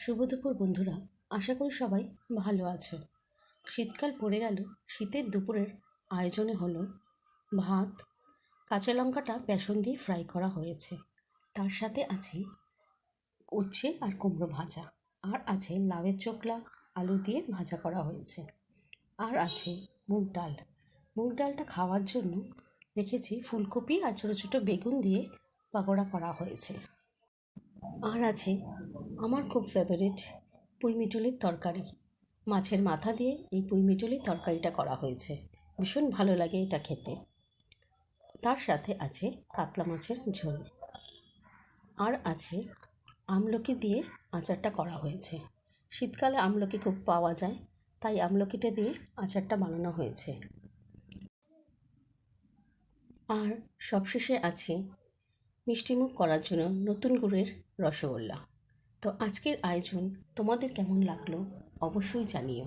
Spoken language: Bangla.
শুভ দুপুর বন্ধুরা, আশা করি সবাই ভালো আছো। শীতকাল পড়ে গেল, শীতের দুপুরের আয়োজনে হলো ভাত, কাঁচা লঙ্কাটা বেসন দিয়ে ফ্রাই করা হয়েছে, তার সাথে আছে উচ্ছে আর কুমড়ো ভাজা, আর আছে লাউয়ের চোখলা আলু দিয়ে ভাজা করা হয়েছে, আর আছে মুগ ডাল। মুগ ডালটা খাওয়ার জন্য রেখেছি ফুলকপি আর ছোটো ছোটো বেগুন দিয়ে পাকোড়া করা হয়েছে। আর আছে আমার খুব ফেভারিট পুঁইমিটুলির তরকারি। মাছের মাথা দিয়ে এই পুঁইমিটুলির তরকারিটা করা হয়েছে, ভীষণ ভালো লাগে এটা খেতে। তার সাথে আছে কাতলা মাছের ঝোল, আর আছে আমলকি দিয়ে আচারটা করা হয়েছে। শীতকালে আমলকি খুব পাওয়া যায়, তাই আমলকিটা দিয়ে আচারটা বানানো হয়েছে। আর সবশেষে আছে মিষ্টিমুখ করার জন্য নতুন গুড়ের রসগোল্লা। তো আজকের আয়োজন তোমাদের কেমন লাগলো অবশ্যই জানিও।